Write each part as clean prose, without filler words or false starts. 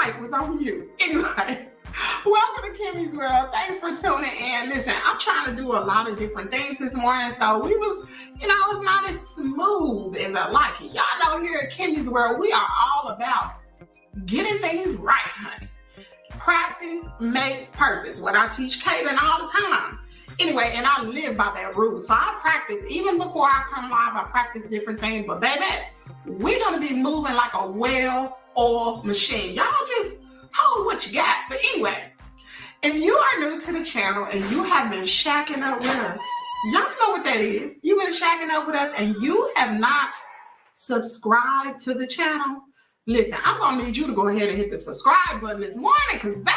mic was on mute. Anyway, welcome to Kimmy's World. Thanks for tuning in. Listen, I'm trying to do a lot of different things this morning, so it's not as smooth as I like it. Y'all know here at Kimmy's World, we are all about getting things right, honey. Practice makes perfect. What I teach Kaden all the time. Anyway, and I live by that rule. So I practice, even before I come live, I practice different things. But baby, we're going to be moving like a well-oiled machine. Y'all just hold what you got. But anyway, if you are new to the channel and you have been shacking up with us, y'all know what that is. You've been shacking up with us and you have not subscribed to the channel. Listen, I'm going to need you to go ahead and hit the subscribe button this morning because, baby,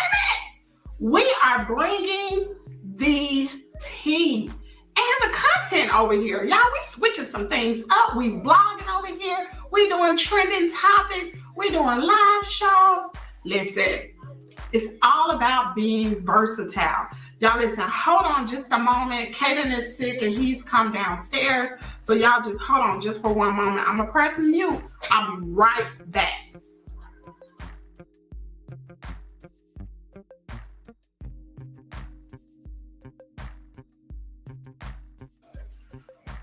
we are bringing the tea and the content over here. Y'all, we switching some things up. We vlogging over here. We doing trending topics. We doing live shows. Listen, it's all about being versatile. Y'all listen, hold on just a moment. Kaden is sick and he's come downstairs. So y'all just hold on just for one moment. I'm gonna press mute. I'll be right back.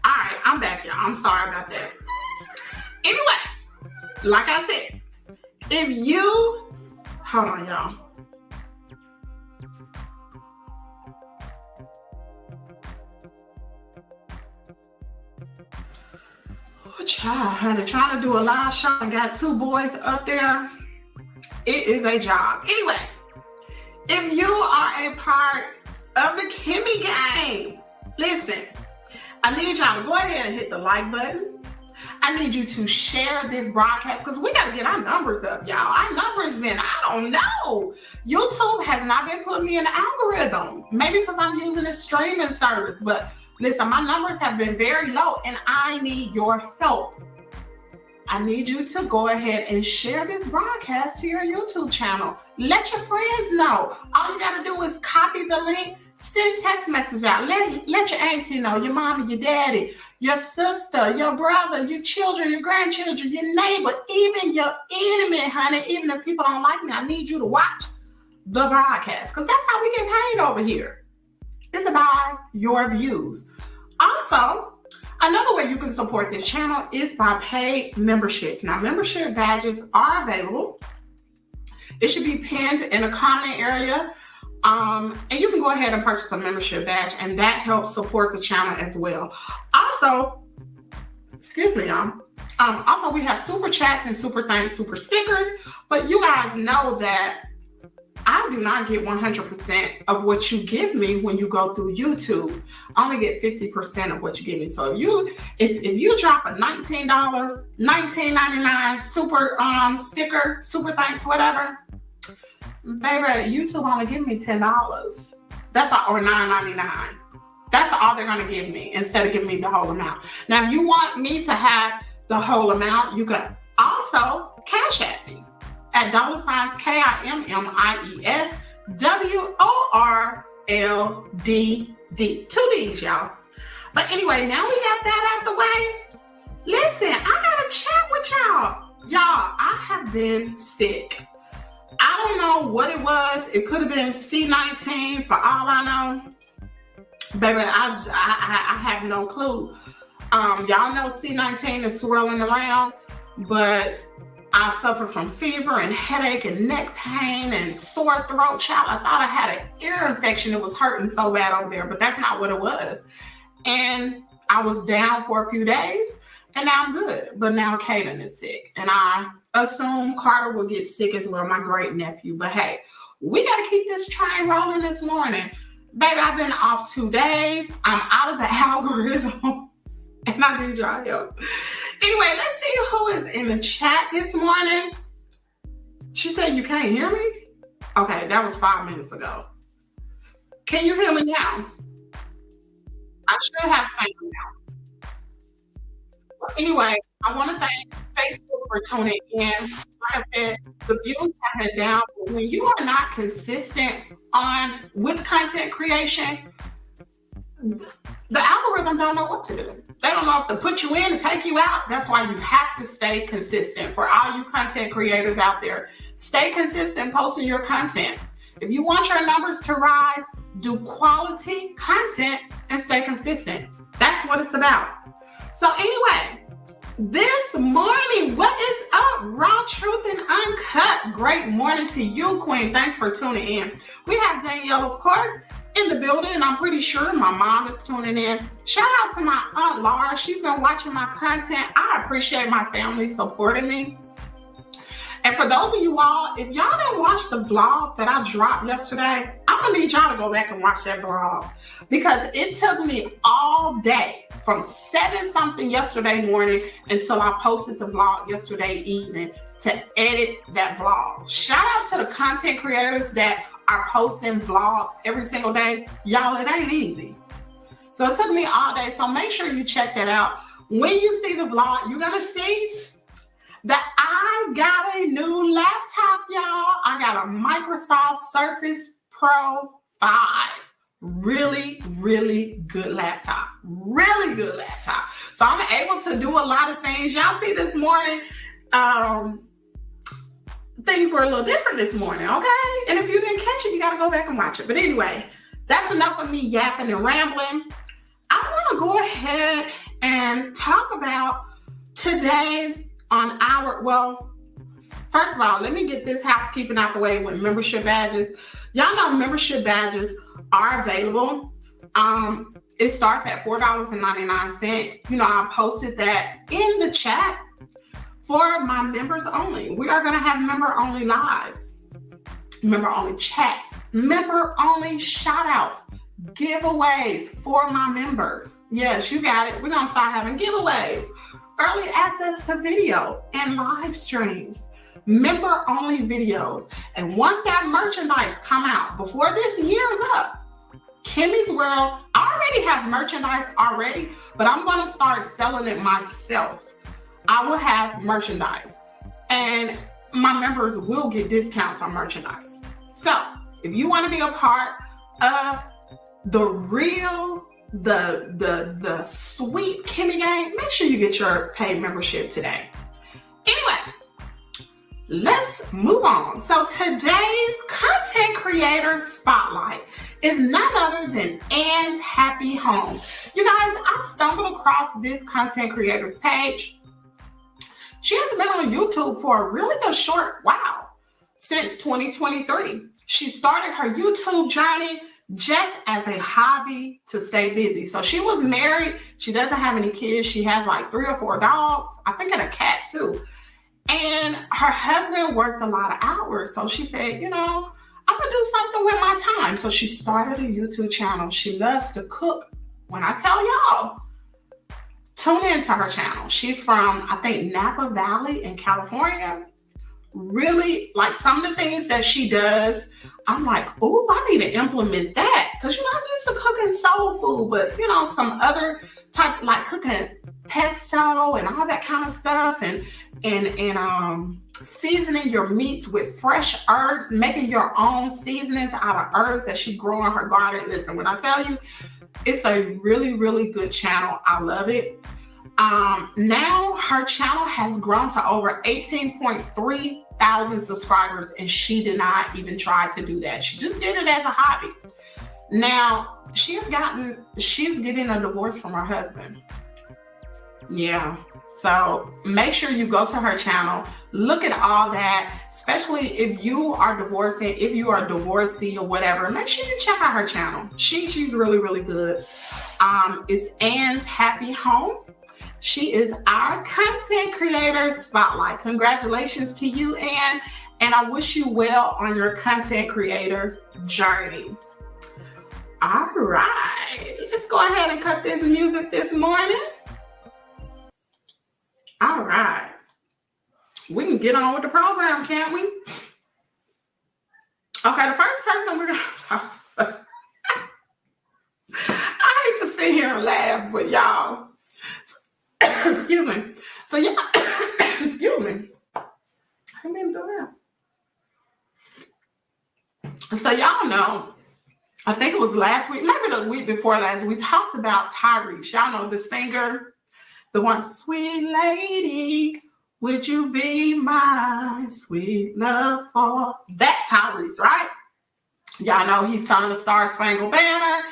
All right, I'm back, y'all. I'm sorry about that. Anyway, like I said, if you, hold on, y'all. Child, honey, trying to do a live show and got two boys up there. It is a job. Anyway, if you are a part of the Kimmy gang, listen, I need y'all to go ahead and hit the like button. I need you to share this broadcast because we got to get our numbers up, y'all. Our numbers been, I don't know. YouTube has not been putting me in the algorithm. Maybe because I'm using a streaming service, but listen, my numbers have been very low and I need your help. I need you to go ahead and share this broadcast to your YouTube channel. Let your friends know. All you got to do is copy the link, send text message out. Let your auntie know, your mom, your daddy, your sister, your brother, your children, your grandchildren, your neighbor, even your enemy, honey. Even if people don't like me, I need you to watch the broadcast because that's how we get paid over here. It's about your views. Also, another way you can support this channel is by paid memberships. Now, membership badges are available. It should be pinned in a comment area. And you can go ahead and purchase a membership badge, and that helps support the channel as well. Also, excuse me, y'all. Also, we have super chats and super thanks, super stickers. But you guys know that I do not get 100% of what you give me when you go through YouTube. I only get 50% of what you give me. So if you drop a $19, $19.99 super sticker, super thanks, whatever, baby, YouTube only give me $10. That's all, or $9.99. That's all they're gonna give me instead of giving me the whole amount. Now, if you want me to have the whole amount, you can also cash at me at $KIMMIES WORLDD. 2 D's, y'all. But anyway, now we got that out the way. Listen, I gotta chat with y'all. Y'all, I have been sick. I don't know what it was. It could have been C19 for all I know. Baby, I have no clue. Y'all know C19 is swirling around, but I suffer from fever and headache and neck pain and sore throat. Child, I thought I had an ear infection. It was hurting so bad over there, but that's not what it was. And I was down for a few days, and now I'm good. But now Kaden is sick, and I assume Carter will get sick as well, my great nephew. But hey, we got to keep this train rolling this morning. Baby, I've been off 2 days. I'm out of the algorithm, and I need y'all help. Anyway, let's see who is in the chat this morning. She said you can't hear me? Okay, that was 5 minutes ago. Can you hear me now? I should have sang now. Well, anyway, I want to thank Facebook for tuning in. Like I said, the views have been down, but when you are not consistent with content creation, the algorithm don't know what to do. They don't know if to put you in and take you out. That's why you have to stay consistent. For all you content creators out there, stay consistent posting your content. If you want your numbers to rise, do quality content and stay consistent. That's what it's about. So anyway, this morning, what is up? Raw Truth and Uncut. Great morning to you, Queen. Thanks for tuning in. We have Danielle, of course, in the building, and I'm pretty sure my mom is tuning in. Shout out to my Aunt Laura. She's been watching my content. I appreciate my family supporting me. And for those of you all, if y'all didn't watch the vlog that I dropped yesterday, I'm going to need y'all to go back and watch that vlog, because it took me all day from 7-something yesterday morning until I posted the vlog yesterday evening to edit that vlog. Shout out to the content creators that are posting vlogs every single day. Y'all, it ain't easy. So it took me all day. So make sure you check that out. When you see the vlog, you're going to see that I got a new laptop, y'all. I got a Microsoft Surface Pro 5. Really, really good laptop. Really good laptop. So I'm able to do a lot of things. Y'all see this morning, things were a little different this morning, okay? And if you didn't catch it, you got to go back and watch it. But anyway, that's enough of me yapping and rambling. I want to go ahead and talk about today on our, well, first of all, let me get this housekeeping out the way with membership badges. Y'all know membership badges are available. It starts at $4.99. You know, I posted that in the chat for my members only. We are going to have member only lives, member only chats, member only shout outs, giveaways for my members. Yes, you got it. We're going to start having giveaways, early access to video and live streams, member only videos. And once that merchandise come out before this year is up, Kimmies World, I already have merchandise already, but I'm going to start selling it myself. I will have merchandise and my members will get discounts on merchandise. So if you want to be a part of the real, the sweet Kimmy gang, make sure you get your paid membership today. Anyway, let's move on. So today's content creator spotlight is none other than Anne's Happy Home. You guys, I stumbled across this content creator's page. She has been on YouTube for really a short while, since 2023. She started her YouTube journey just as a hobby to stay busy. So she was married. She doesn't have any kids. She has like 3 or 4 dogs, I think, and a cat too. And her husband worked a lot of hours. So she said, you know, I'm going to do something with my time. So she started a YouTube channel. She loves to cook. When I tell y'all, tune into her channel. She's from, I think, Napa Valley in California. Really, like some of the things that she does, I'm like, oh, I need to implement that. Because, you know, I'm used to cooking soul food, but, you know, some other type, like cooking pesto and all that kind of stuff, and seasoning your meats with fresh herbs, making your own seasonings out of herbs that she grew in her garden. Listen, when I tell you, it's a really, really good channel. I love it. Now her channel has grown to over 18.3 thousand subscribers, and she did not even try to do that. She just did it as a hobby. Now she's getting a divorce from her husband. Yeah. So make sure you go to her channel, look at all that, especially if you are divorcing, if you are a divorcee or whatever, make sure you check out her channel. She's really, really good. It's Anne's Happy Home. She is our content creator spotlight. Congratulations to you, Anne, and I wish you well on your content creator journey. All right, let's go ahead and cut this music this morning. All right, we can get on with the program, can't we? Okay, the first person we're going to talk about. I hate to sit here and laugh, but y'all, excuse me. So yeah, excuse me. I didn't even do that. So y'all know I think it was last week, maybe the week before last, we talked about Tyrese. Y'all know the singer, the one, sweet lady, would you be my sweet love for that Tyrese, right? Y'all know he sung the Star Spangled Banner.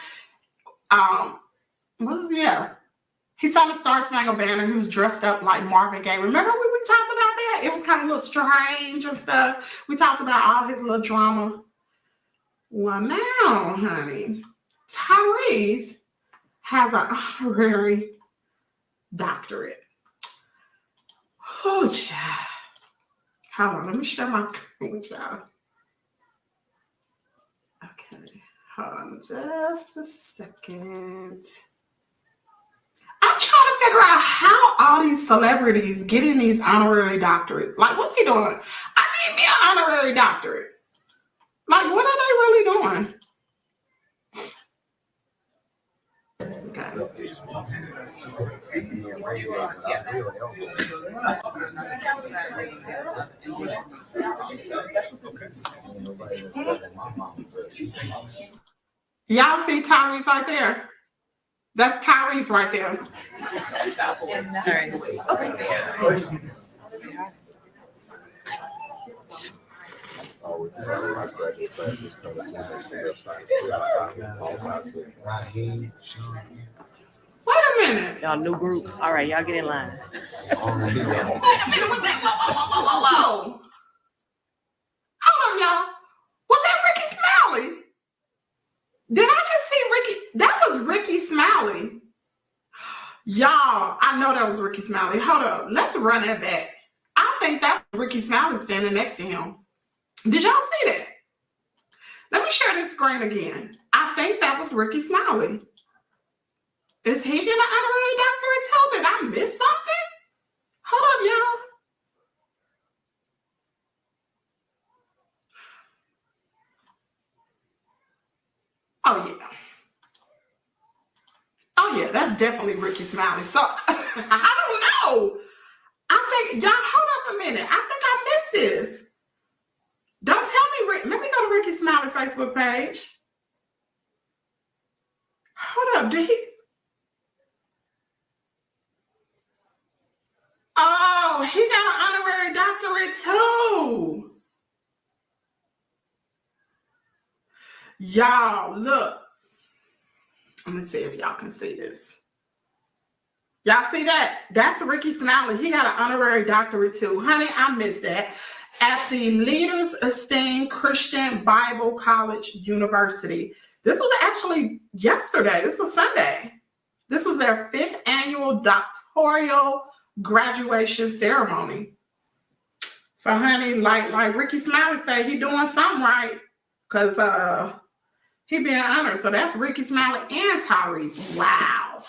He sung the Star Spangled Banner. He was dressed up like Marvin Gaye. Remember when we talked about that? It was kind of a little strange and stuff. We talked about all his little drama. Well, now, honey, Tyrese has an honorary doctorate. Oh, child. Hold on, let me share my screen with y'all. Okay, hold on just a second. I'm trying to figure out how all these celebrities getting these honorary doctorates. Like, what are they doing? I need me an honorary doctorate. Like, what are they really doing? Okay. Y'all see Tyrese right there? That's Tyrese right there. Wait a minute. Y'all new group. All right, y'all get in line. Wait a minute. Whoa. Hold on, y'all. Was that Ricky Smiley? Did I just see Ricky? That was Ricky Smiley. Y'all, I know that was Ricky Smiley. Hold up. Let's run that back. I think that was Ricky Smiley standing next to him. Did y'all see that? Let me share this screen again. I think that was Ricky Smiley. Is he getting an honorary doctorate too? Did I miss something? Hold up, y'all. Oh yeah, that's definitely Ricky Smiley. So I don't know. I think y'all hold up a minute. I think I missed this. Don't tell me. Let me go to Ricky Smiley Facebook page. Hold up, did he? Oh, he got an honorary doctorate too. Y'all, look. Let me see if y'all can see this. Y'all see that? That's Ricky Smiley. He got an honorary doctorate too. Honey, I missed that. At the Leaders Esteemed Christian Bible College University. This was actually yesterday. This was Sunday. This was their 5th annual doctoral graduation ceremony. So, honey, like Ricky Smiley said, he doing something right because he being honored. So that's Ricky Smiley and Tyrese. Wow.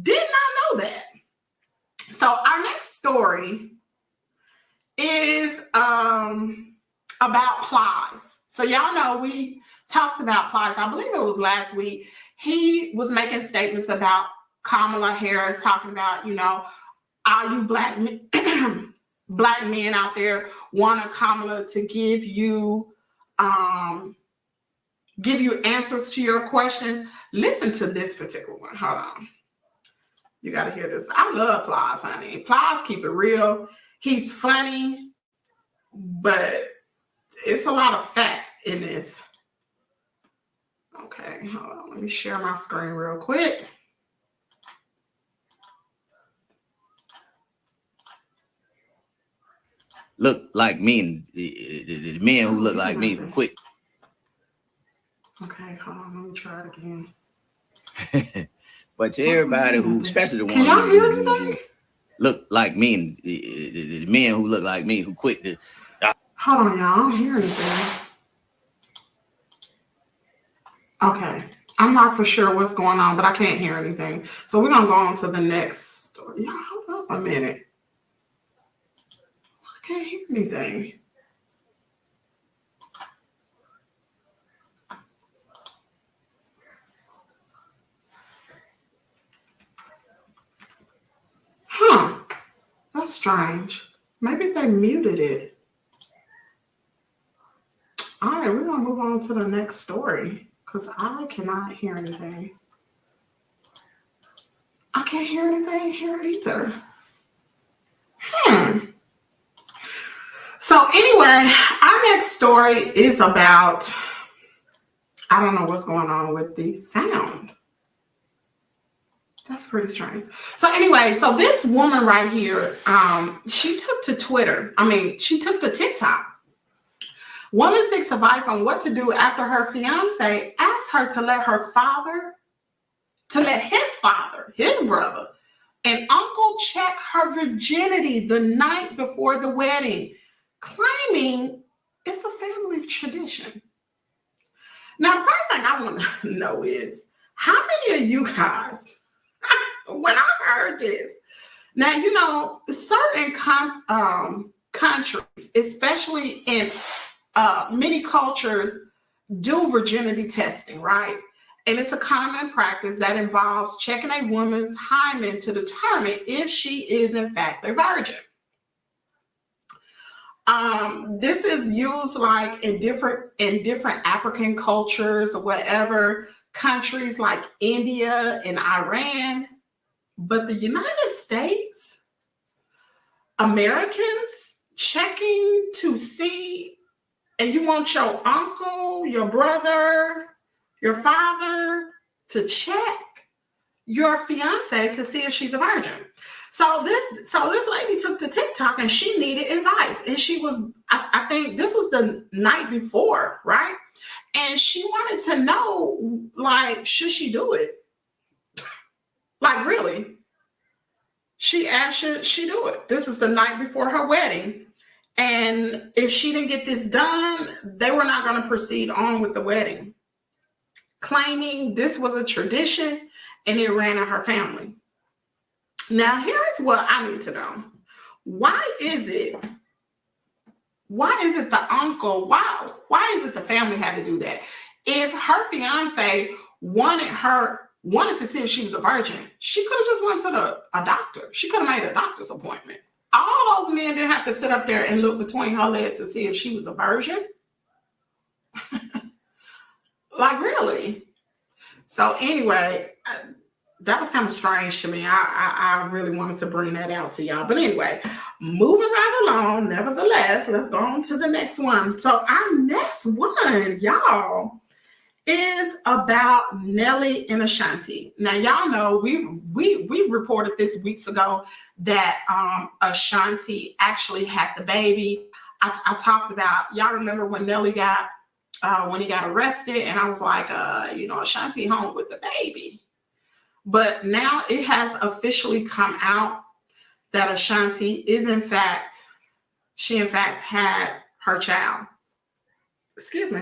Did not know that. So our next story is about Plies. So y'all know we talked about Plies. I believe it was last week. He was making statements about Kamala Harris, talking about, all you black men out there wanting Kamala to give you answers to your questions. Listen to this particular one. Hold on. You got to hear this. I love Plies, honey. Plies keep it real. He's funny, but it's a lot of fact in this. Okay, hold on. Let me share my screen real quick. Look like me, the men who look like me quick. Okay, hold on. Let me try it again. But to everybody who, especially the ones who look like me, the men who look like me who quit the. Hold on, y'all. I don't hear anything. Okay, I'm not for sure what's going on, but I can't hear anything. So we're gonna go on to the next story. Y'all, hold up a minute. I can't hear anything. Huh. That's strange. Maybe they muted it. All right, we're going to move on to the next story. Because I cannot hear anything. I can't hear anything here either. So anyway, our next story is about, I don't know what's going on with the sound. That's pretty strange. So anyway, so this woman right here, she took to Twitter. She took to TikTok. Woman seeks advice on what to do after her fiance asked her to let his father, his brother, and uncle check her virginity the night before the wedding, claiming it's a family tradition. Now, the first thing I want to know is, how many of you guys, when I heard this, now, certain countries, especially in many cultures, do virginity testing, right? And it's a common practice that involves checking a woman's hymen to determine if she is in fact a virgin. This is used like in different African cultures or whatever, countries like India and Iran. But the United States, Americans checking to see, and you want your uncle, your brother, your father to check your fiance to see if she's a virgin. So this lady took to TikTok and she needed advice. And she was, I think this was the night before, right? And she wanted to know, like, should she do it? Like, really? She asked, should she do it? This is the night before her wedding. And if she didn't get this done, they were not going to proceed on with the wedding, claiming this was a tradition and it ran in her family. Now, here's what I need to know. Why is it the uncle? Why is it the family had to do that? If her fiance wanted to see if she was a virgin, she could have just went to a doctor. She could have made a doctor's appointment. All those men didn't have to sit up there and look between her legs to see if she was a virgin. Like, really? So anyway, that was kind of strange to me. I really wanted to bring that out to y'all. But anyway, moving right along, nevertheless, let's go on to the next one. So our next one, y'all, is about Nelly and Ashanti. Now, y'all know we reported this weeks ago that Ashanti actually had the baby. I talked about, y'all remember when Nelly got when he got arrested, and I was like, Ashanti home with the baby. But now it has officially come out that Ashanti is in fact had her child. Excuse me.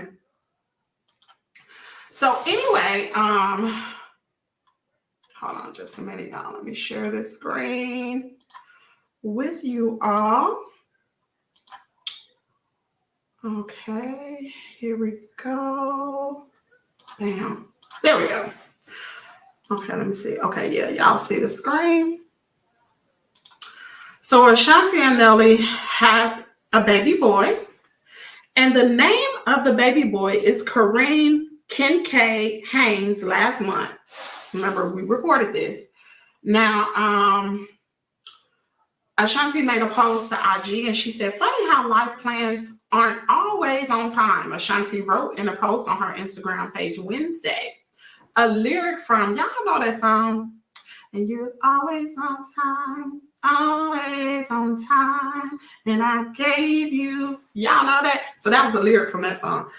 So anyway, hold on just a minute, y'all. Let me share this screen with you all. Okay, here we go. Bam. There we go. Okay, let me see. Okay, yeah, y'all see the screen. So Ashanti and Nelly has a baby boy, and the name of the baby boy is Kareem Kincaid Haynes last month. Remember, we reported this. Now, Ashanti made a post to IG and she said, funny how life plans aren't always on time. Ashanti wrote in a post on her Instagram page Wednesday. A lyric from, y'all know that song? And you're always on time, and I gave you, y'all know that? So that was a lyric from that song.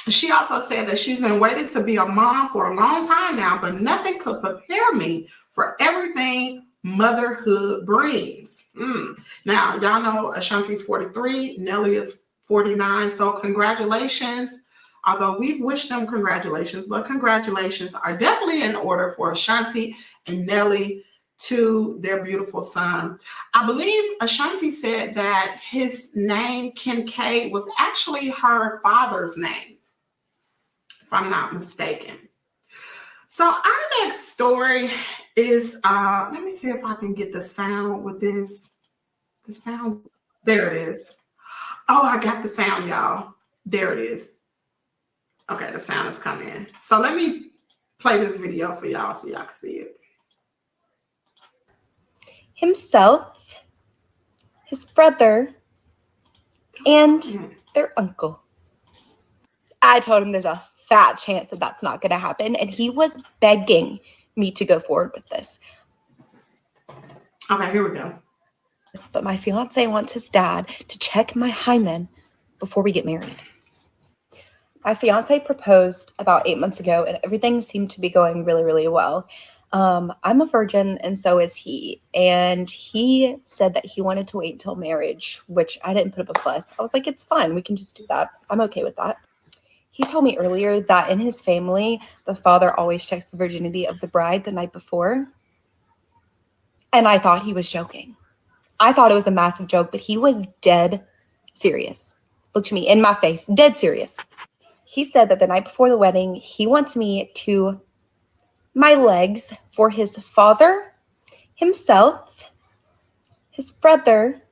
She also said that she's been waiting to be a mom for a long time now, but nothing could prepare me for everything motherhood brings. Now, y'all know Ashanti's 43, Nelly is 49, so congratulations. Although we've wished them congratulations, but congratulations are definitely in order for Ashanti and Nelly to their beautiful son. I believe Ashanti said that his name, Kincaid, was actually her father's name, if I'm not mistaken. So our next story is, let me see if I can get the sound with this. The sound, there it is. Oh, I got the sound, y'all. There it is. Okay, the sound is coming in. So let me play this video for y'all so y'all can see it. Himself, his brother, and their uncle. I told him there's a fat chance that that's not going to happen, and he was begging me to go forward with this. Okay, here we go. But my fiance wants his dad to check my hymen before we get married. My fiance proposed about 8 months ago, and everything seemed to be going really, really well. I'm a virgin, and so is he. And he said that he wanted to wait until marriage, which I didn't put up a fuss. I was like, it's fine. We can just do that. I'm okay with that. He told me earlier that in his family, the father always checks the virginity of the bride the night before. And I thought he was joking. I thought it was a massive joke, but he was dead serious. Looked me in my face, dead serious. He said that the night before the wedding, he wants me to my legs for his father, himself, his brother,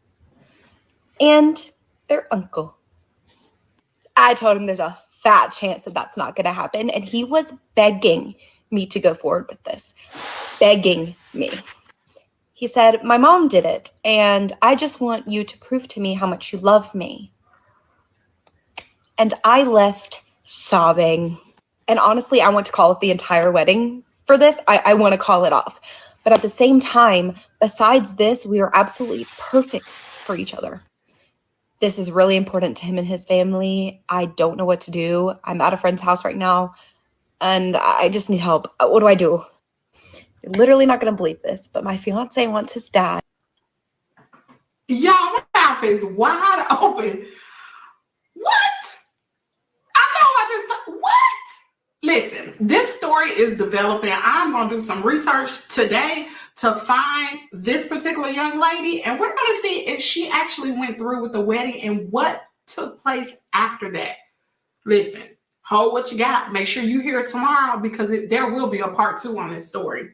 and their uncle. I told him there's a fat chance that that's not going to happen, and he was begging me to go forward with this. Begging me. He said, my mom did it, and I just want you to prove to me how much you love me. And I left sobbing. And honestly, I want to call it the entire wedding for this. I want to call it off. But at the same time, besides this, we are absolutely perfect for each other. This is really important to him and his family. I don't know what to do. I'm at a friend's house right now, and I just need help. What do I do? You're literally not going to believe this, but my fiance wants his dad. Y'all, my mouth is wide open. What? What? Listen, this story is developing. I'm going to do some research today to find this particular young lady, and we're going to see if she actually went through with the wedding and what took place after that. Listen, hold what you got. Make sure you hear it tomorrow, because there will be a part 2 on this story.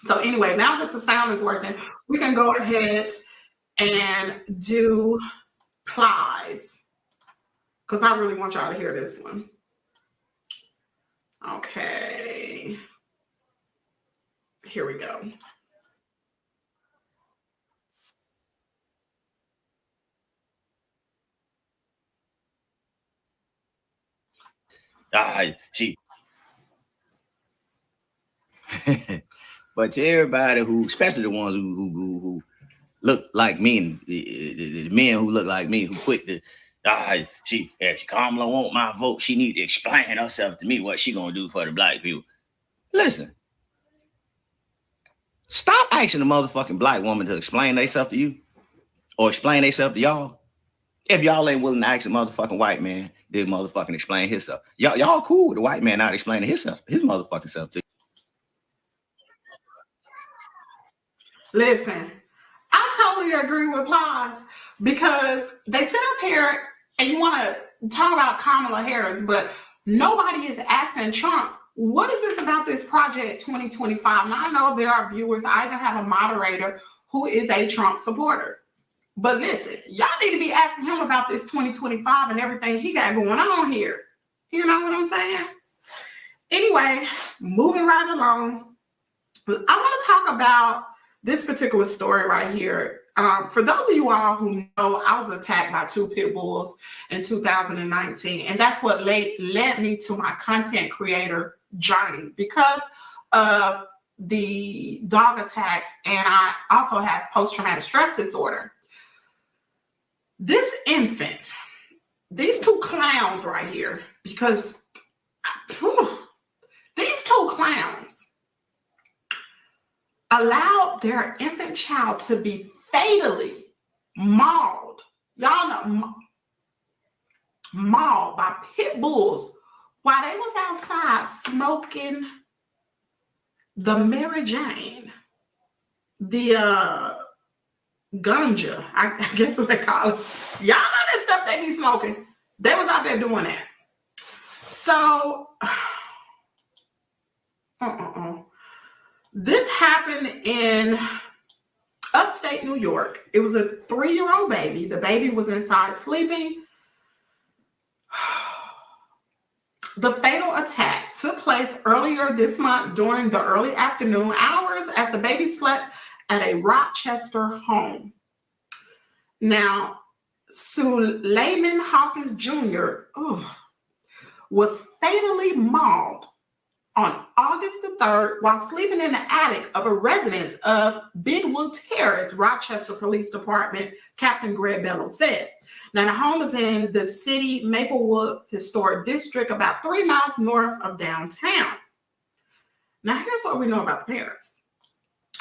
So anyway, now that the sound is working, we can go ahead and do plies, because I really want y'all to hear this one. Okay. Here we go. She. But to everybody who, especially the ones who look like me, and the men who look like me, who quick to, if Kamala want my vote, she need to explain herself to me what she gonna do for the black people. Listen, stop asking a motherfucking black woman to explain themselves to you, or explain themselves to y'all. If y'all ain't willing to ask a motherfucking white man, to motherfucking explain himself. Y'all cool with the white man not explaining his motherfucking self to you. Listen, I totally agree with Plies, because they sit up here and you want to talk about Kamala Harris, but nobody is asking Trump, what is this about this Project 2025? Now, I know there are viewers. I even have a moderator who is a Trump supporter. But listen, y'all need to be asking him about this 2025 and everything he got going on here. You know what I'm saying? Anyway, moving right along, I want to talk about this particular story right here. For those of you all who know, I was attacked by 2 pit bulls in 2019, and that's what led me to my content creator journey, because of the dog attacks, and I also have post-traumatic stress disorder. This infant, these 2 clowns right here, because these 2 clowns allowed their infant child to be fatally mauled. Y'all know, mauled by pit bulls while they was outside smoking the Mary Jane, the ganja, I guess what they call it. Y'all know that stuff they be smoking. They was out there doing that. So, this happened in upstate New York. It was a 3-year-old baby. The baby was inside sleeping. The fatal attack took place earlier this month during the early afternoon hours as the baby slept at a Rochester home. Now, Suleiman Hawkins Jr. Was fatally mauled on August the 3rd while sleeping in the attic of a residence of Bidwood Terrace, Rochester Police Department, Captain Greg Bellow said. Now, the home is in the city Maplewood Historic District, about 3 miles north of downtown. Now, here's what we know about the parents.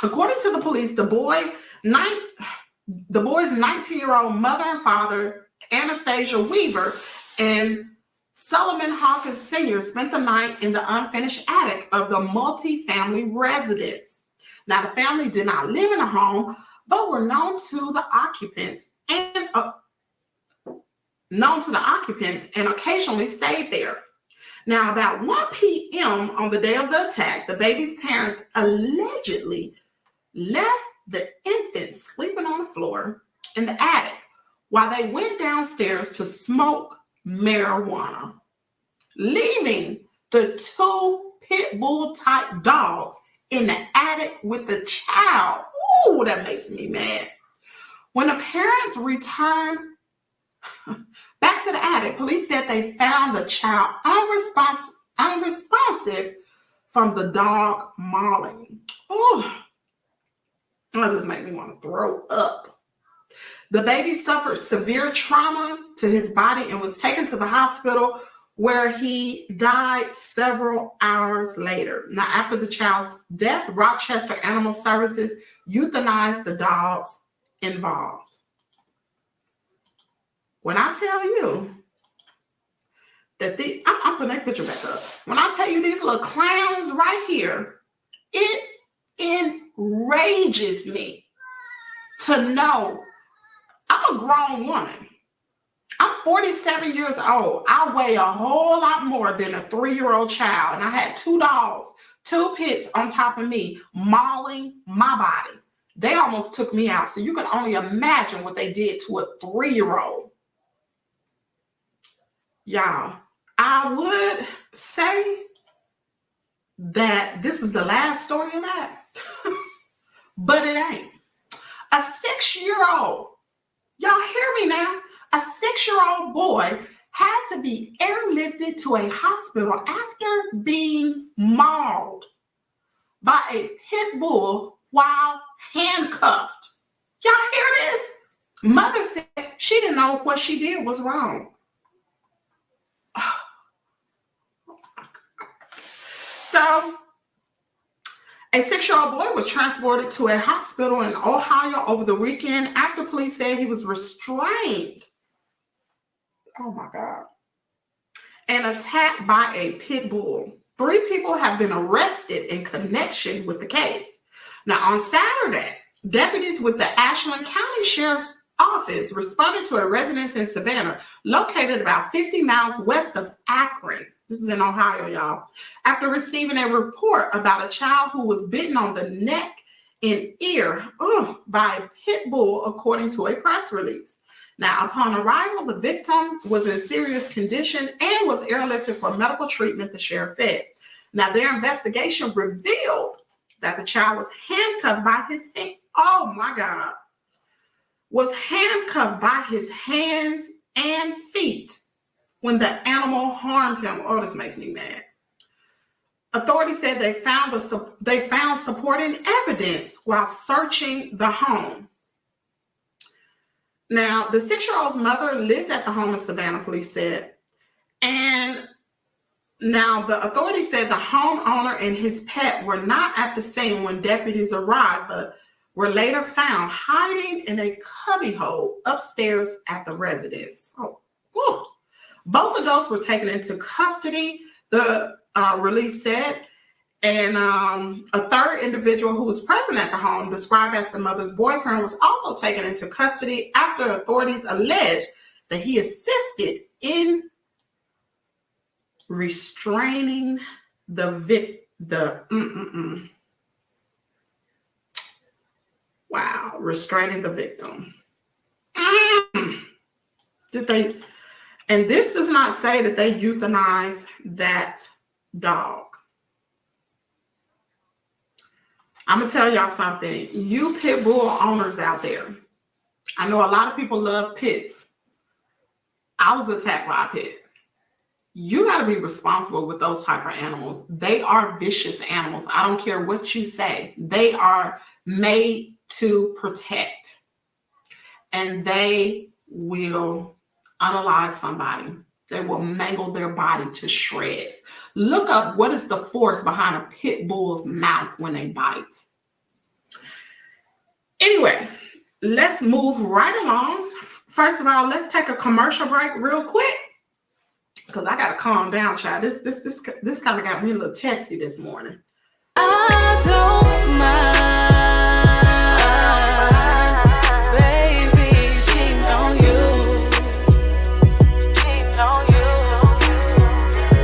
According to the police, the boy's 19-year-old mother and father, Anastasia Weaver, and Solomon Hawkins Sr. spent the night in the unfinished attic of the multi-family residence. Now, the family did not live in the home, but were known to the occupants and occasionally stayed there. Now, about 1 p.m. on the day of the attack, the baby's parents allegedly left the infant sleeping on the floor in the attic while they went downstairs to smoke marijuana, leaving the 2 pit bull type dogs in the attic with the child. Ooh, that makes me mad. When the parents returned back to the attic, police said they found the child unresponsive from the dog mauling. Oh, that just makes me want to throw up. The baby suffered severe trauma to his body and was taken to the hospital where he died several hours later. Now, after the child's death, Rochester Animal Services euthanized the dogs involved. When I tell you that I'm putting that picture back up. When I tell you these little clowns right here, it enrages me to know I'm a grown woman. I'm 47 years old. I weigh a whole lot more than a 3-year-old child. And I had 2 dogs, 2 pits on top of me, mauling my body. They almost took me out. So you can only imagine what they did to a 3-year-old. Y'all, I would say that this is the last story of that. But it ain't. A 6-year-old, y'all hear me now? A 6-year-old boy had to be airlifted to a hospital after being mauled by a pit bull while handcuffed. Y'all hear this? Mother said she didn't know what she did was wrong. So, a 6-year-old boy was transported to a hospital in Ohio over the weekend after police said he was restrained. Oh my God. And attacked by a pit bull. 3 people have been arrested in connection with the case. Now, on Saturday, deputies with the Ashland County Sheriff's Office responded to a residence in Savannah, located about 50 miles west of Akron. This is in Ohio, y'all. After receiving a report about a child who was bitten on the neck and ear by a pit bull, according to a press release. Now, upon arrival, the victim was in serious condition and was airlifted for medical treatment, the sheriff said. Now, their investigation revealed that the child was handcuffed by his hand. Oh my God. Was handcuffed by his hands and feet when the animal harmed him. Oh, this makes me mad. Authorities said they found supporting evidence while searching the home. Now, the 6-year-old's mother lived at the home in Savannah, police said. And now the authorities said the homeowner and his pet were not at the scene when deputies arrived, but were later found hiding in a cubbyhole upstairs at the residence. Oh, whew. Both adults were taken into custody, the release said, and a third individual who was present at the home, described as the mother's boyfriend, was also taken into custody after authorities alleged that he assisted in restraining the restraining the victim. Did they? And this does not say that they euthanize that dog. I'm going to tell y'all something. You pit bull owners out there, I know a lot of people love pits. I was attacked by a pit. You got to be responsible with those type of animals. They are vicious animals. I don't care what you say. They are made to protect. And they will unalive somebody. They will mangle their body to shreds. Look up what is the force behind a pit bull's mouth when they bite. Anyway, let's move right along. First of all, let's take a commercial break real quick, because I gotta calm down, child. This kind of got me a little testy this morning. I don't mind, baby, cheating on you, cheating on you.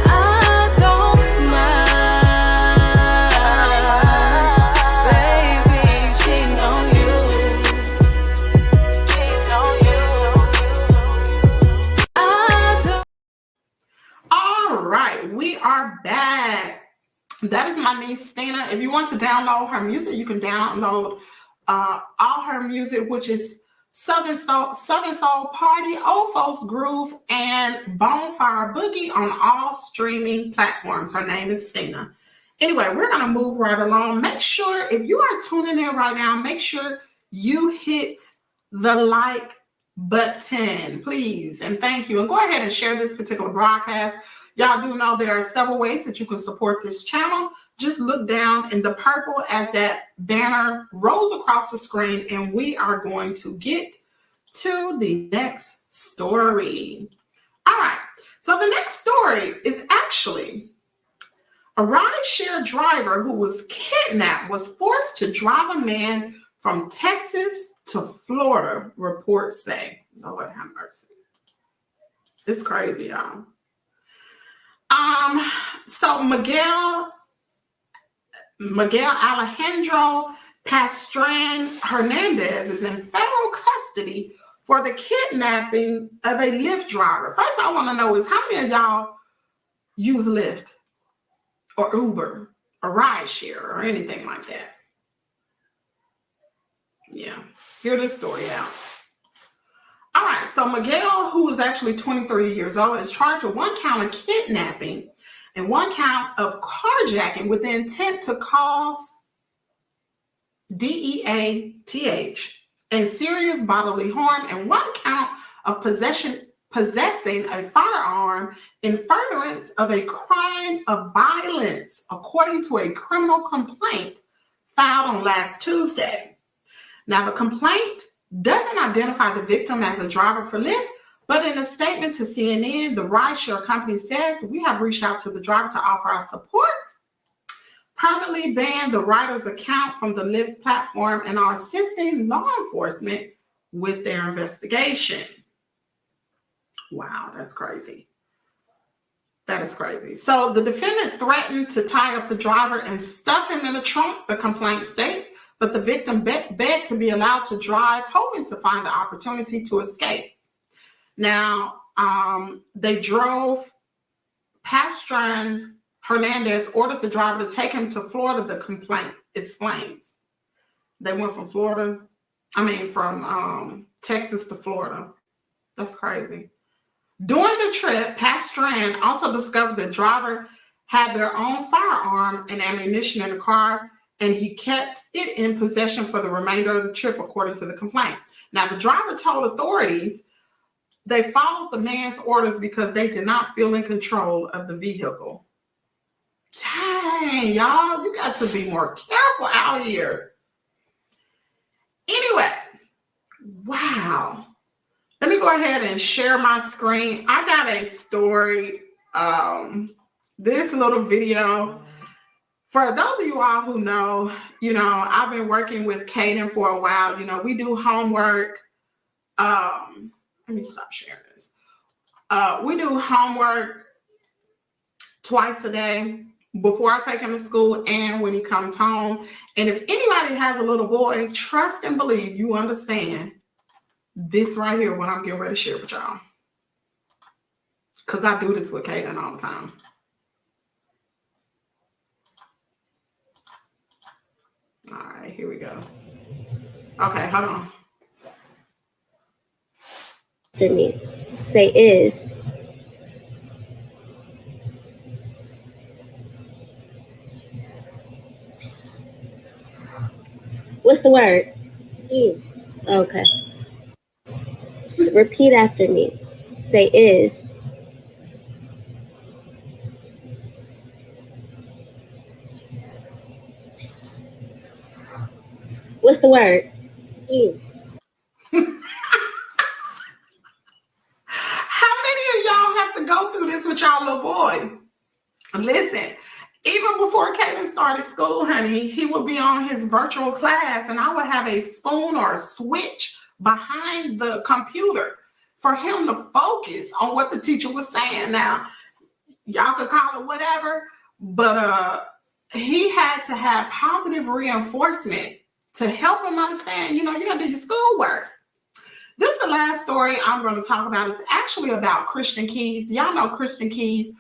I don't mind, baby, cheating on you, cheating on you. I don't. All right, we are back. That is my niece, Stina. If you want to download her music, you can download all her music, which is Southern Soul Party, Old Folks Groove, and Bonfire Boogie on all streaming platforms. Her name is Stina. Anyway, we're going to move right along. Make sure, if you are tuning in right now, make sure you hit the like button, please. And thank you. And go ahead and share this particular broadcast. Y'all do know there are several ways that you can support this channel. Just look down in the purple as that banner rolls across the screen, and we are going to get to the next story. All right, so the next story is actually a rideshare driver who was kidnapped was forced to drive a man from Texas to Florida, reports say. Lord have mercy. It's crazy, y'all. So Miguel Alejandro Pastran Hernandez is in federal custody for the kidnapping of a Lyft driver. First, I want to know is how many of y'all use Lyft or Uber or rideshare or anything like that? Yeah, hear this story out. All right, so Miguel, who is actually 23 years old, is charged with 1 count of kidnapping and 1 count of carjacking with the intent to cause DEATH and serious bodily harm, and 1 count of possessing a firearm in furtherance of a crime of violence, according to a criminal complaint filed on last Tuesday. Now, the complaint doesn't identify the victim as a driver for Lyft, but in a statement to CNN, the rideshare company says, we have reached out to the driver to offer our support, permanently banned the rider's account from the Lyft platform, and are assisting law enforcement with their investigation. Wow, that's crazy. That is crazy. So the defendant threatened to tie up the driver and stuff him in the trunk, the complaint states, but the victim begged to be allowed to drive, hoping to find the opportunity to escape. Now, they drove. Pastran Hernandez ordered the driver to take him to Florida, the complaint explains. They went from Texas to Florida. That's crazy. During the trip, Pastran also discovered the driver had their own firearm and ammunition in the car, and he kept it in possession for the remainder of the trip, according to the complaint. Now, the driver told authorities they followed the man's orders because they did not feel in control of the vehicle. Dang, y'all, you got to be more careful out here. Anyway, wow. Let me go ahead and share my screen. I got a story, this little video. For those of you all who know, I've been working with Caden for a while. We do homework. Let me stop sharing this. We do homework twice a day before I take him to school and when he comes home. And if anybody has a little boy, trust and believe you understand this right here, what I'm getting ready to share with y'all. because I do this with Kaden all the time. All right, here we go. Okay, hold on. For me, say is. What's the word? Is. Okay. Repeat after me. Say is. What's the word? Is. How many of y'all have to go through this with y'all little boy? Listen, even before Kaden started school, honey, he would be on his virtual class and I would have a spoon or a switch behind the computer for him to focus on what the teacher was saying. Now, y'all could call it whatever, but he had to have positive reinforcement to help him understand, you got to do your schoolwork. This is the last story I'm going to talk about. It's actually about Christian Keys. Y'all know Christian Keys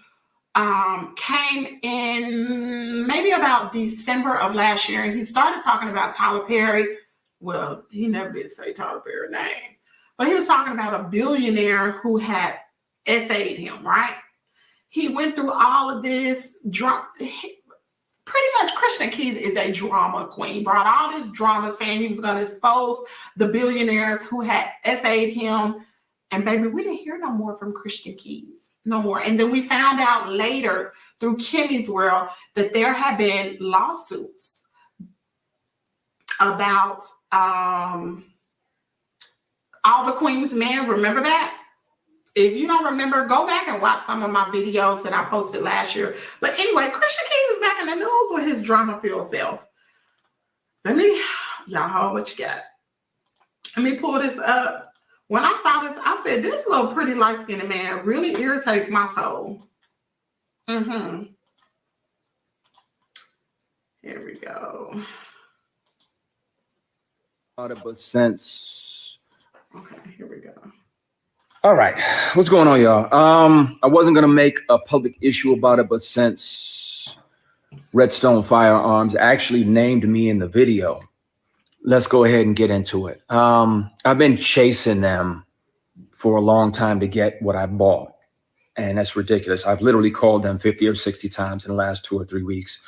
came in maybe about December of last year, and he started talking about Tyler Perry. Well, he never did say Tyler Perry's name, but he was talking about a billionaire who had essayed him, right? He went through all of this drama. Pretty much Christian Keys is a drama queen. Brought all this drama saying he was going to expose the billionaires who had essayed him. And baby, we didn't hear no more from Christian Keys. No more. And then we found out later through Kimmy's world that there had been lawsuits about all the Queen's men. Remember that? If you don't remember, go back and watch some of my videos that I posted last year. But anyway, Christian Keys is back in the news with his drama-filled self. Y'all hold what you got. Let me pull this up. When I saw this, I said, this little pretty light-skinned man really irritates my soul. Here we go. But since Okay, here we go. all right, what's going on, y'all? I wasn't gonna make a public issue about it, but since Redstone Firearms actually named me in the video, let's go ahead and get into it. I've been chasing them for a long time to get what I bought, and that's ridiculous. I've literally called them 50 or 60 times in the last 2 or 3 weeks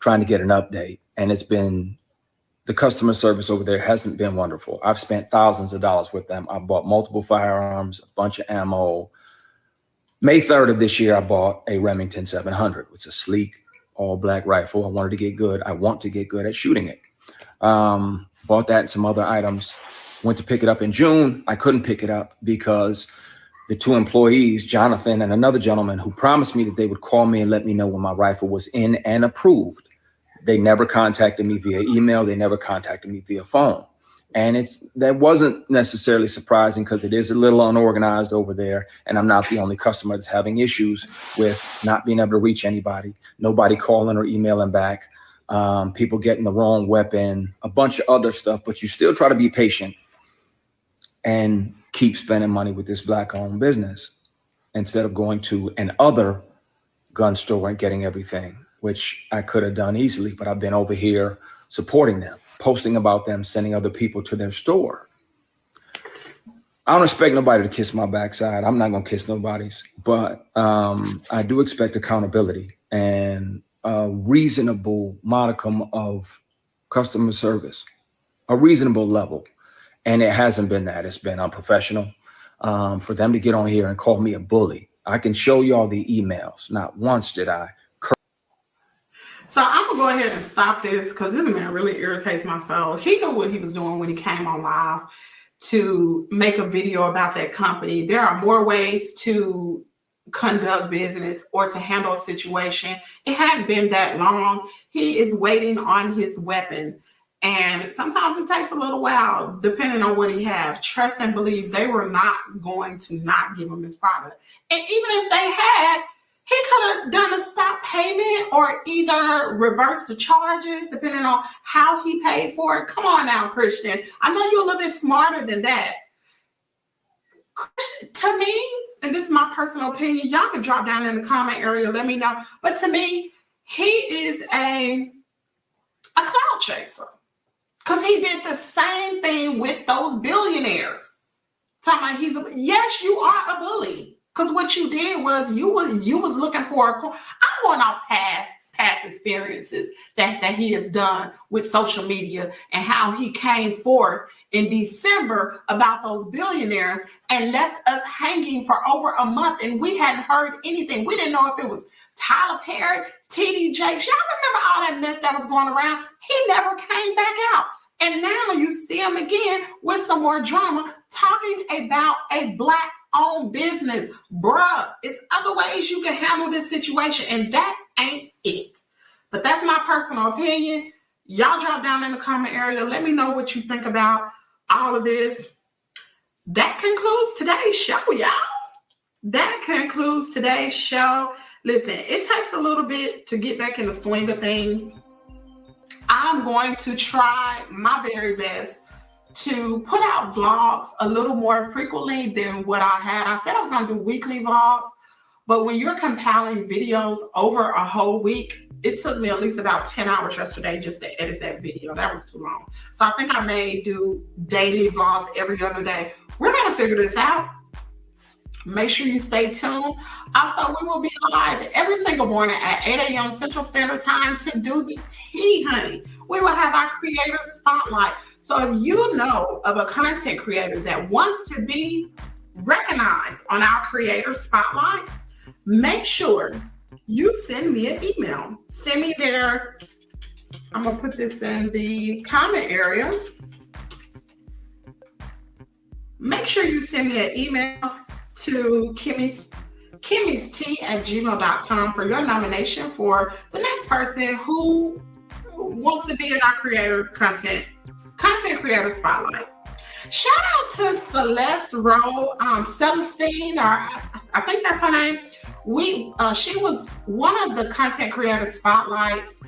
trying to get an update, and the customer service over there hasn't been wonderful. I've spent thousands of dollars with them. I bought multiple firearms, a bunch of ammo. May 3rd of this year, I bought a Remington 700. It's a sleek, all-black rifle. I wanted to get good. I want to get good at shooting it. Bought that and some other items. Went to pick it up in June. I couldn't pick it up because the 2 employees, Jonathan and another gentleman, who promised me that they would call me and let me know when my rifle was in and approved. They never contacted me via email. They never contacted me via phone. And that wasn't necessarily surprising because it is a little unorganized over there. And I'm not the only customer that's having issues with not being able to reach anybody, nobody calling or emailing back, people getting the wrong weapon, a bunch of other stuff. But you still try to be patient and keep spending money with this Black-owned business instead of going to an other gun store and getting everything, which I could have done easily, but I've been over here supporting them, posting about them, sending other people to their store. I don't expect nobody to kiss my backside. I'm not going to kiss nobody's, but I do expect accountability and a reasonable modicum of customer service, a reasonable level. And it hasn't been that. It's been unprofessional. For them to get on here and call me a bully. I can show y'all the emails. Not once did I. So I'm gonna go ahead and stop this because this man really irritates my soul. He knew what he was doing when he came on live to make a video about that company. There are more ways to conduct business or to handle a situation. It hadn't been that long. He is waiting on his weapon. And sometimes it takes a little while, depending on what he has. Trust and believe they were not going to not give him his product. And even if they had, he could have done a stop payment or either reverse the charges, depending on how he paid for it. Come on now, Christian. I know you're a little bit smarter than that. To me, and this is my personal opinion, y'all can drop down in the comment area, let me know. But to me, he is a cloud chaser. Because he did the same thing with those billionaires. Talking about yes, you are a bully. Because what you did was you was looking for I'm going off past experiences that he has done with social media and how he came forth in December about those billionaires and left us hanging for over a month, and we hadn't heard anything. We didn't know if it was Tyler Perry, TD Jakes. Y'all remember all that mess that was going around? He never came back out. And now you see him again with some more drama talking about a Black-owned business. Bruh, it's other ways you can handle this situation, and that ain't it. But that's my personal opinion. Y'all drop down in the comment area. Let me know what you think about all of this. That concludes today's show, y'all. That concludes today's show. Listen, it takes a little bit to get back in the swing of things. I'm going to try my very best to put out vlogs a little more frequently than what I had. I said I was going to do weekly vlogs, but when you're compiling videos over a whole week, it took me at least about 10 hours yesterday just to edit that video. That was too long. So I think I may do daily vlogs every other day. We're going to figure this out. Make sure you stay tuned. Also, we will be live every single morning at 8 a.m. Central Standard Time to do the tea, honey. We will have our creator spotlight. So if you know of a content creator that wants to be recognized on our creator spotlight, make sure you send me an email. Send me their, I'm going to put this in the comment area. Make sure you send me an email to kimmyst@gmail.com for your nomination for the next person who wants to be in our content creator spotlight. Shout out to Celeste Rowe, Celestine, or I think that's her name. She was one of the content creator spotlights.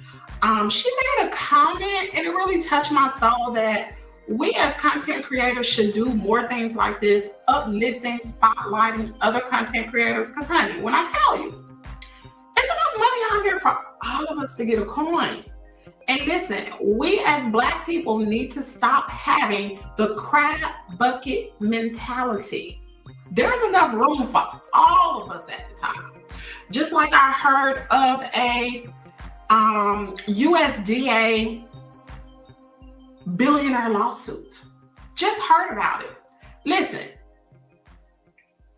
She made a comment and it really touched my soul that we as content creators should do more things like this, uplifting, spotlighting other content creators. Because honey, when I tell you, there's enough money out here for all of us to get a coin. And listen, we as Black people need to stop having the crab bucket mentality. There's enough room for all of us at the time. Just like I heard of a USDA billionaire lawsuit. Just heard about it. Listen,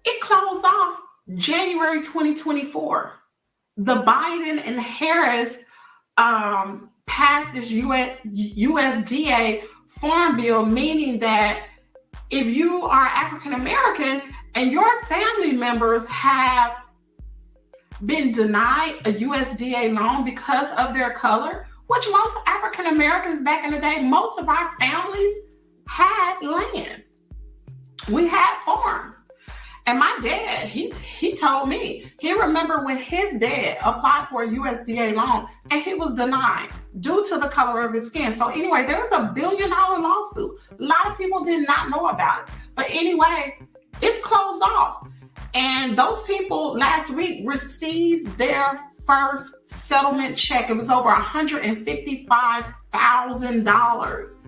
it closed off January 2024. The Biden and Harris passed this USDA farm bill, meaning that if you are African American and your family members have been denied a USDA loan because of their color, which most African Americans back in the day, most of our families had land. We had farms. And my dad, he told me, he remembered when his dad applied for a USDA loan and he was denied due to the color of his skin. So anyway, there was a $1 billion lawsuit. A lot of people did not know about it. But anyway, it's closed off. And those people last week received their first settlement check. It was over $155,000.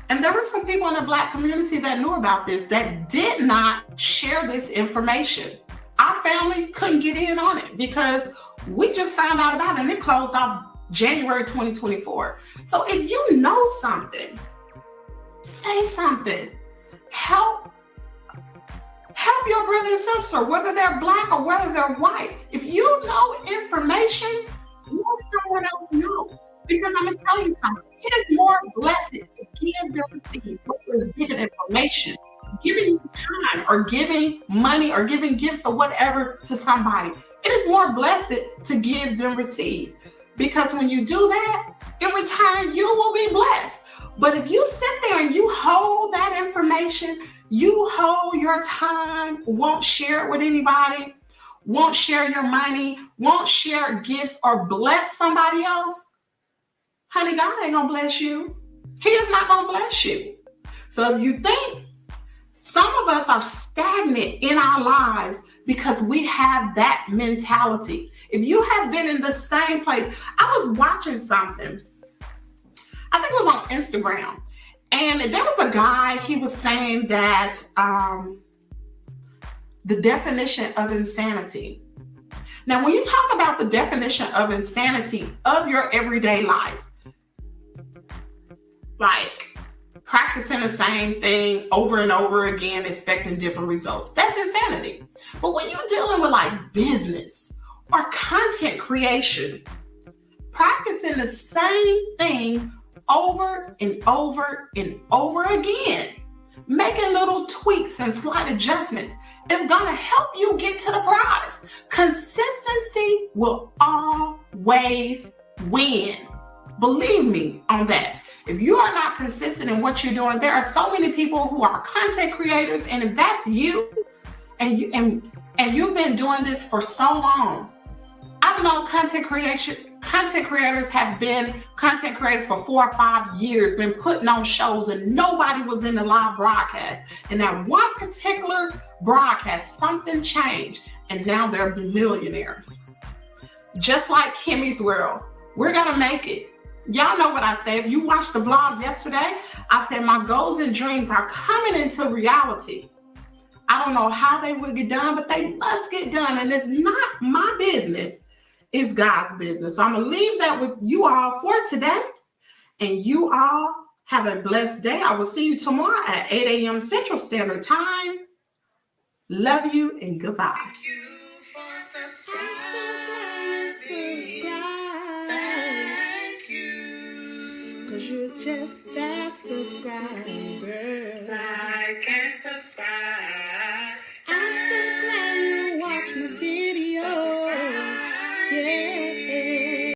And there were some people in the Black community that knew about this that did not share this information. Our family couldn't get in on it because we just found out about it and it closed off January 2024. So if you know something, say something. Help your brother and sister, whether they're Black or whether they're white. If you know information, let someone else know. Because I'm going to tell you something. It is more blessed to give than receive. What is giving information, giving time, or giving money, or giving gifts or whatever to somebody. It is more blessed to give than receive. Because when you do that, in return, you will be blessed. But if you sit there and you hold that information, you hold your time, won't share it with anybody, won't share your money, won't share gifts or bless somebody else, honey, God ain't gonna bless you. He is not gonna bless you. So if you think some of us are stagnant in our lives because we have that mentality. If you have been in the same place, I was watching something, I think it was on Instagram, and there was a guy, he was saying that the definition of insanity. Now, when you talk about the definition of insanity of your everyday life, like practicing the same thing over and over again, expecting different results, that's insanity. But when you're dealing with like business or content creation, practicing the same thing over and over and over again, making little tweaks and slight adjustments is going to help you get to the prize. Consistency will always win. Believe me on that. If you are not consistent in what you're doing, there are so many people who are content creators, and if that's you, and you've been doing this for so long. I've known content creators have been content creators for 4 or 5 years, been putting on shows, and nobody was in the live broadcast. And that one particular broadcast, something changed, and now they're millionaires. Just like Kimmy's World, we're gonna make it. Y'all know what I say. If you watched the vlog yesterday, I said my goals and dreams are coming into reality. I don't know how they will get done, but they must get done. And it's not my business, it's God's business. So I'm going to leave that with you all for today. And you all have a blessed day. I will see you tomorrow at 8 a.m. Central Standard Time. Love you and goodbye. Thank you for subscribing. Thank you. 'Cause you're just that subscriber. Like and subscribe.